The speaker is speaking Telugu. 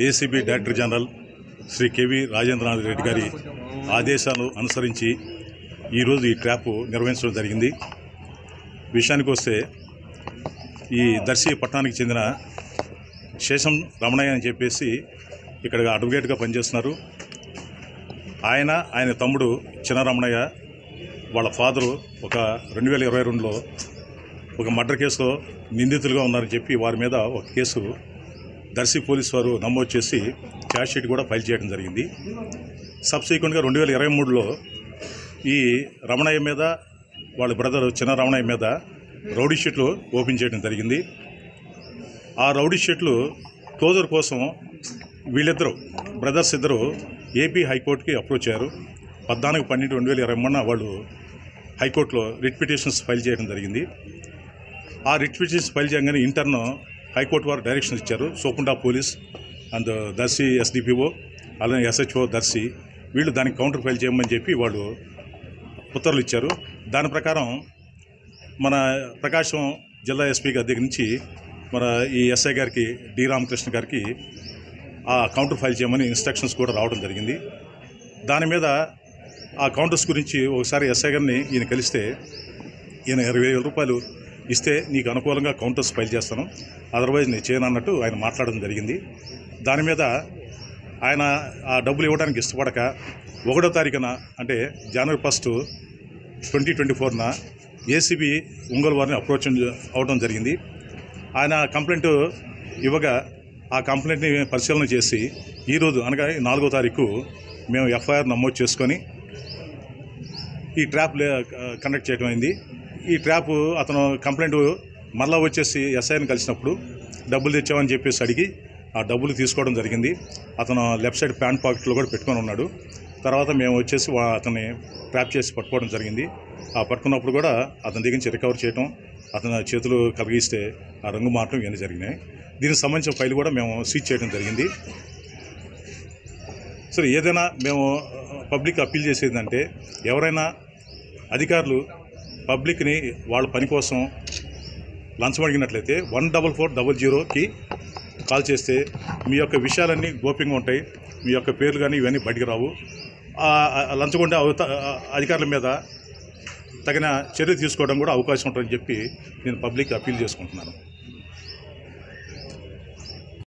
ACB director general Shri KV Rajendranath Reddy గారి ఆదేశాలు అనుసరించి ఈరోజు ఈ ట్రాప్ నిర్వహించడం జరిగింది. విషయానికి వస్తే ఈ దర్శి పట్టణానికి చెందిన శేషం రమణయ్య అని చెప్పేసి ఇక్కడ అడ్వకేట్గా పనిచేస్తున్నారు. ఆయన తమ్ముడు చిన్న రమణయ్య వాళ్ళ ఫాదరు ఒక 2022లో ఒక మర్డర్ కేసులో నిందితులుగా ఉన్నారని చెప్పి వారి మీద ఒక కేసు దర్శి పోలీసు వారు నమోదు చేసి ఛార్జ్షీట్ కూడా ఫైల్ చేయడం జరిగింది. సబ్సిక్వెంట్గా 2023లో ఈ రమణయ్య మీద వాళ్ళ బ్రదర్ చిన్న రమణయ్య మీద రౌడీ షీట్లు ఓపెన్ చేయడం జరిగింది. ఆ రౌడీ షీట్లు క్లోజర్ కోసం వీళ్ళిద్దరూ బ్రదర్స్ ఇద్దరు ఏపీ హైకోర్టుకి అప్రోచ్ అయ్యారు. 14/12/2023 వాళ్ళు హైకోర్టులో రిట్ పిటిషన్స్ ఫైల్ చేయడం జరిగింది. ఆ రిట్ పిటిషన్స్ ఫైల్ చేయగానే ఇంటర్న్ హైకోర్టు వారు డైరెక్షన్ ఇచ్చారు. సోపుండా పోలీస్ అండ్ దర్శి ఎస్డిపిఓ అలానే ఎస్హెచ్ఓ దర్శి వీళ్ళు దానికి కౌంటర్ ఫైల్ చేయమని చెప్పి వాళ్ళు ఉత్తర్వులు ఇచ్చారు. దాని ప్రకారం మన ప్రకాశం జిల్లా ఎస్పీ గారి దగ్గర నుంచి మన ఈ ఎస్ఐ గారికి డి రామకృష్ణ గారికి ఆ కౌంటర్ ఫైల్ చేయమని ఇన్స్ట్రక్షన్స్ కూడా రావడం జరిగింది. దాని మీద ఆ కౌంటర్స్ గురించి ఒకసారి ఎస్ఐ గారిని ఈయన కలిస్తే ఈయన 20,000 రూపాయలు ఇస్తే నీకు అనుకూలంగా కౌంటర్స్ ఫైల్ చేస్తాను, అదర్వైజ్ నేను చేయను అన్నట్టు ఆయన మాట్లాడడం జరిగింది. దాని మీద ఆయన ఆ డబ్బులు ఇవ్వడానికి ఇష్టపడక 1వ తారీఖున అంటే జనవరి 1, 2024 ఏసీబీ ఒంగోలు వారిని అప్రోచ్ అవడం జరిగింది. ఆయన కంప్లైంట్ ఇవ్వగా ఆ కంప్లైంట్ని పరిశీలన చేసి ఈరోజు అనగా 4వ తారీఖు మేము ఎఫ్ఐఆర్ నమోదు చేసుకొని ఈ ట్రాప్ కండక్ట్ చేయడం అయింది. ఈ ట్రాప్ అతను కంప్లైంట్ మళ్ళీ వచ్చేసి ఎస్ఐని కలిసినప్పుడు డబ్బులు తెచ్చామని చెప్పేసి అడిగి ఆ డబ్బులు తీసుకోవడం జరిగింది. అతను లెఫ్ట్ సైడ్ ప్యాంట్ పాకెట్లో కూడా పెట్టుకొని ఉన్నాడు. తర్వాత మేము వచ్చేసి అతన్ని ట్రాప్ చేసి పట్టుకోవడం జరిగింది. ఆ పట్టుకున్నప్పుడు కూడా అతని దగ్గర నుంచి రికవర్ చేయడం, అతని చేతులు కలిగిస్తే ఆ రంగు మారటం ఇవన్నీ జరిగినాయి. దీనికి సంబంధించిన ఫైల్ కూడా మేము సీజ్ చేయడం జరిగింది. సరే, ఏదైనా మేము పబ్లిక్ అప్పీల్ చేసేదంటే ఎవరైనా అధికారులు పబ్లిక్ని వాళ్ళ పని కోసం లంచం అడిగినట్లయితే 14400కి కాల్ చేస్తే మీ యొక్క విషయాలన్నీ గోప్యంగా ఉంటాయి. మీ యొక్క పేర్లు కానీ ఇవన్నీ బయటికి రావు. లంచగొండే అధికారుల మీద తగిన చర్య తీసుకోవడం కూడా అవకాశం ఉంటుందని చెప్పి నేను పబ్లిక్ అప్పీల్ చేసుకుంటున్నాను.